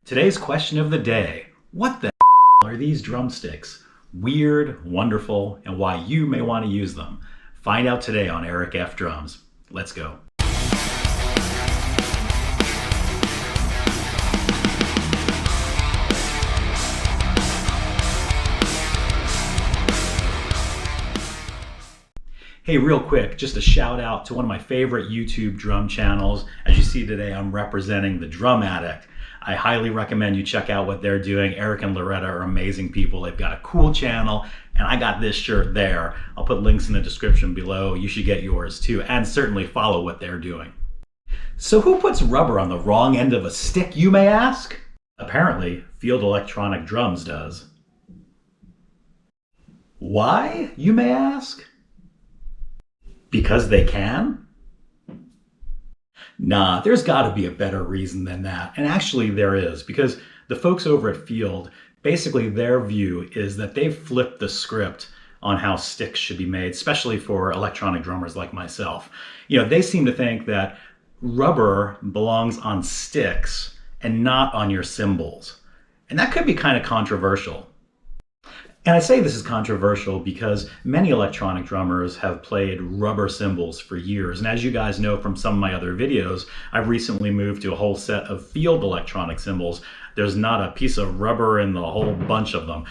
Today's question of the day: what the are these drumsticks? Weird, wonderful, and why you may want to use them. Find out today on Eric F. Drums. Let's go. Hey, real quick, just a shout out to one of my favorite YouTube drum channels. As you see today, I'm representing the Drum Addict. I highly recommend you check out what they're doing. Eric and Loretta are amazing people. They've got a cool channel, and I got this shirt there. I'll put links in the description below. You should get yours too, and certainly follow what they're doing. So who puts rubber on the wrong end of a stick, you may ask? Apparently, Field Electronic Drums does. Why, you may ask? Because they can? Nah, there's got to be a better reason than that. And actually there is, because the folks over at Field, basically their view is that they've flipped the script on how sticks should be made, especially for electronic drummers like myself. You know, they seem to think that rubber belongs on sticks and not on your cymbals. And that could be kind of controversial. And I say this is controversial because many electronic drummers have played rubber cymbals for years. And as you guys know from some of my other videos, I've recently moved to a whole set of Field electronic cymbals. There's not a piece of rubber in the whole bunch of them,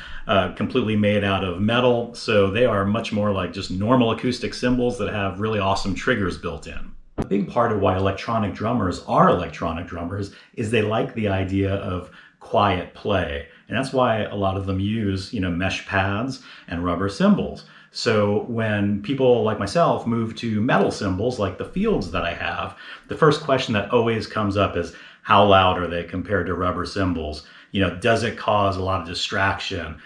completely made out of metal. So they are much more like just normal acoustic cymbals that have really awesome triggers built in. A big part of why electronic drummers are electronic drummers is they like the idea of quiet play. And that's why a lot of them use, mesh pads and rubber cymbals. So when people like myself move to metal cymbals like the Fields that I have, the first question that always comes up is, how loud are they compared to rubber cymbals? Does it cause a lot of distraction?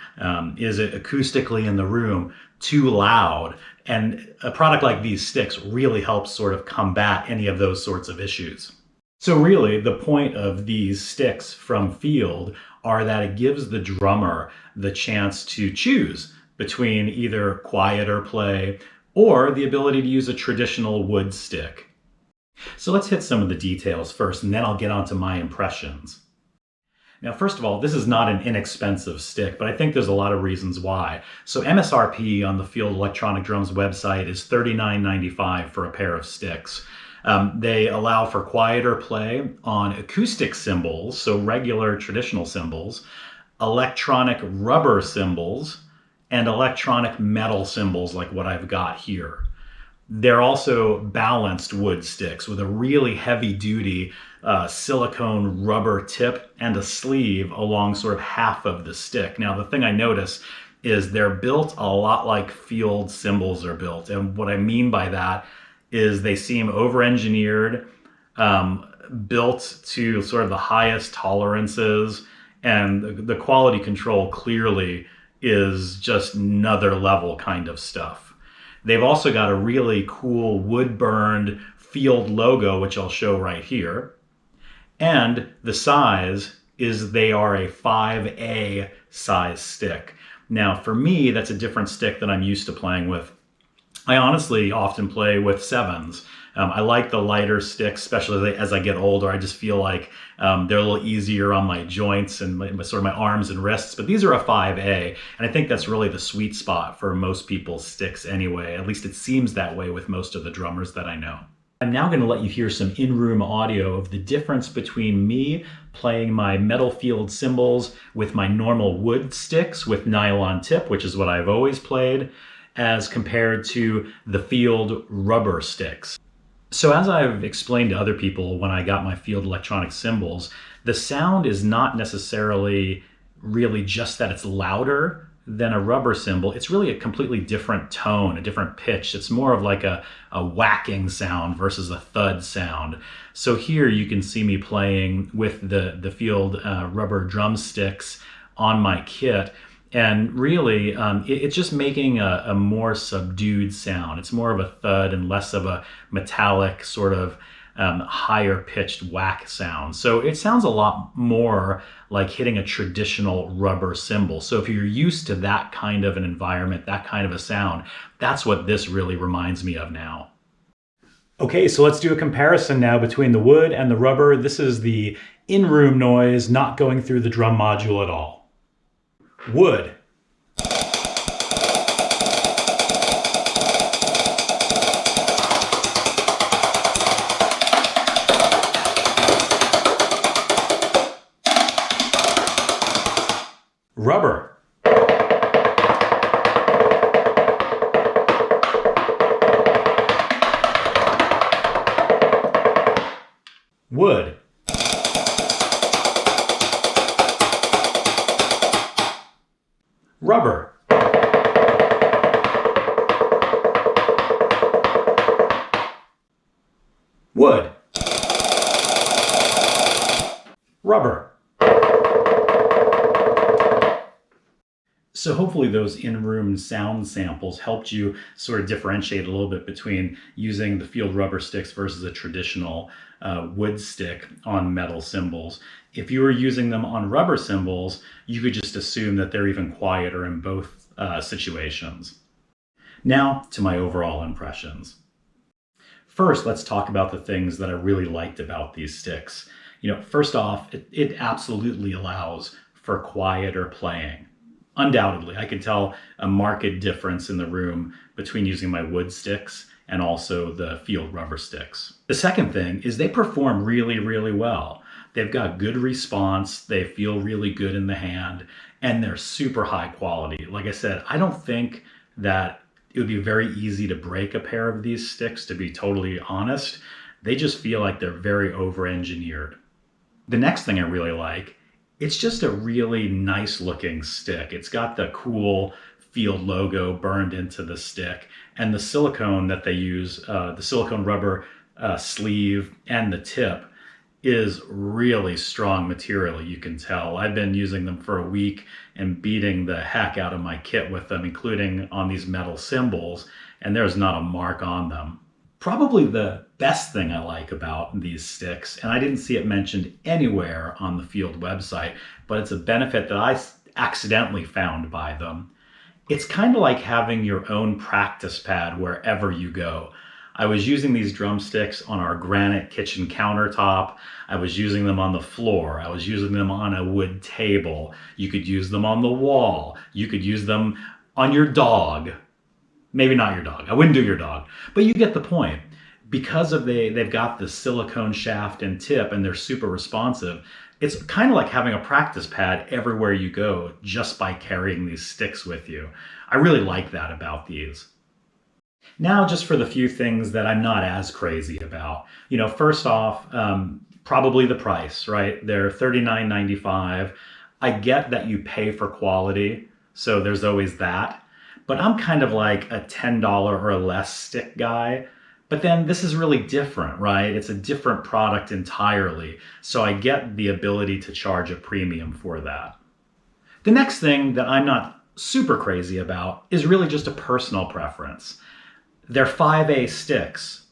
Is it acoustically in the room too loud? And a product like these sticks really helps sort of combat any of those sorts of issues. So really, the point of these sticks from Field are that it gives the drummer the chance to choose between either quieter play or the ability to use a traditional wood stick. So let's hit some of the details first, and then I'll get onto my impressions. Now, first of all, this is not an inexpensive stick, but I think there's a lot of reasons why. So MSRP on the Field Electronic Drums website is $39.95 for a pair of sticks. They allow for quieter play on acoustic cymbals, so regular traditional cymbals, electronic rubber cymbals, and electronic metal cymbals like what I've got here. They're also balanced wood sticks with a really heavy-duty silicone rubber tip and a sleeve along sort of half of the stick. Now, the thing I notice is they're built a lot like Field cymbals are built. And what I mean by that is they seem over-engineered, built to sort of the highest tolerances, and the quality control clearly is just another level kind of stuff. They've also got a really cool wood-burned Field logo, which I'll show right here. And the size is they are a 5A size stick. Now, for me, that's a different stick than I'm used to playing with. I honestly often play with 7s. I like the lighter sticks, especially as I get older. I just feel like they're a little easier on my joints and my arms and wrists. But these are a 5A, and I think that's really the sweet spot for most people's sticks anyway. At least it seems that way with most of the drummers that I know. I'm now going to let you hear some in-room audio of the difference between me playing my metal Field cymbals with my normal wood sticks with nylon tip, which is what I've always played, as compared to the Field rubber sticks. So as I've explained to other people when I got my Field electronic cymbals, the sound is not necessarily really just that it's louder than a rubber cymbal. It's really a completely different tone, a different pitch. It's more of like a whacking sound versus a thud sound. So here you can see me playing with the Field rubber drumsticks on my kit. And really, it's just making a more subdued sound. It's more of a thud and less of a metallic sort of higher pitched whack sound. So it sounds a lot more like hitting a traditional rubber cymbal. So if you're used to that kind of an environment, that kind of a sound, that's what this really reminds me of now. Okay, so let's do a comparison now between the wood and the rubber. This is the In-room noise not going through the drum module at all. Wood. Rubber. Wood. Rubber. Wood. Rubber. So hopefully those in-room sound samples helped you sort of differentiate a little bit between using the field rubber sticks versus a traditional wood stick on metal cymbals. If you were using them on rubber cymbals, you could just assume that they're even quieter in both situations. Now to my overall impressions. First, let's talk about the things that I really liked about these sticks. First off, it absolutely allows for quieter playing. Undoubtedly, I could tell a marked difference in the room between using my wood sticks and also the field rubber sticks. The second thing is they perform really, really well. They've got good response, they feel really good in the hand, and they're super high quality. Like I said, I don't think that it would be very easy to break a pair of these sticks, to be totally honest. They just feel like they're very over-engineered. The next thing I really like, it's just a really nice looking stick. It's got the cool field logo burned into the stick, and the silicone that they use, the silicone rubber sleeve and the tip is really strong material, you can tell. I've been using them for a week and beating the heck out of my kit with them, including on these metal cymbals, and there's not a mark on them. Probably the best thing I like about these sticks, and I didn't see it mentioned anywhere on the Field website, but it's a benefit that I accidentally found by them. It's kind of like having your own practice pad wherever you go. I was using these drumsticks on our granite kitchen countertop. I was using them on the floor. I was using them on a wood table. You could use them on the wall. You could use them on your dog. Maybe not your dog. I wouldn't do your dog, but you get the point. Because they've got the silicone shaft and tip and they're super responsive, it's kind of like having a practice pad everywhere you go just by carrying these sticks with you. I really like that about these. Now, just for the few things that I'm not as crazy about. First off, probably the price, right? They're $39.95. I get that you pay for quality, so there's always that. But I'm kind of like a $10 or less stick guy. But then this is really different, right? It's a different product entirely. So I get the ability to charge a premium for that. The next thing that I'm not super crazy about is really just a personal preference. They're 5A sticks,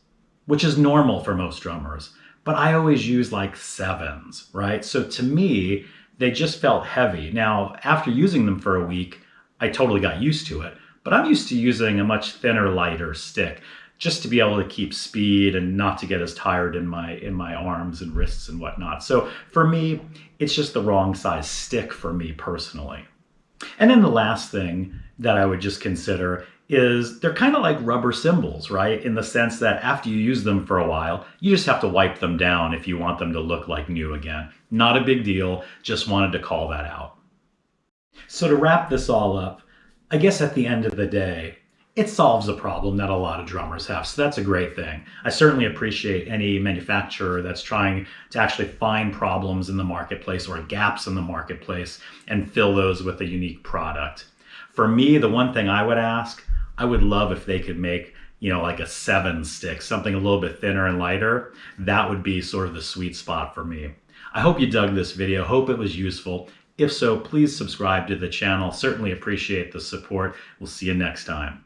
which is normal for most drummers, but I always use like 7s, right? So to me, they just felt heavy. Now, after using them for a week, I totally got used to it, but I'm used to using a much thinner, lighter stick just to be able to keep speed and not to get as tired in my arms and wrists and whatnot. So for me, it's just the wrong size stick for me personally. And then the last thing that I would just consider is they're kind of like rubber cymbals, right? In the sense that after you use them for a while, you just have to wipe them down if you want them to look like new again. Not a big deal, just wanted to call that out. So to wrap this all up, I guess at the end of the day, it solves a problem that a lot of drummers have. So that's a great thing. I certainly appreciate any manufacturer that's trying to actually find problems in the marketplace or gaps in the marketplace and fill those with a unique product. For me, the one thing I would ask, I would love if they could make, like a 7 stick, something a little bit thinner and lighter. That would be sort of the sweet spot for me. I hope you dug this video. Hope it was useful. If so, please subscribe to the channel. Certainly appreciate the support. We'll see you next time.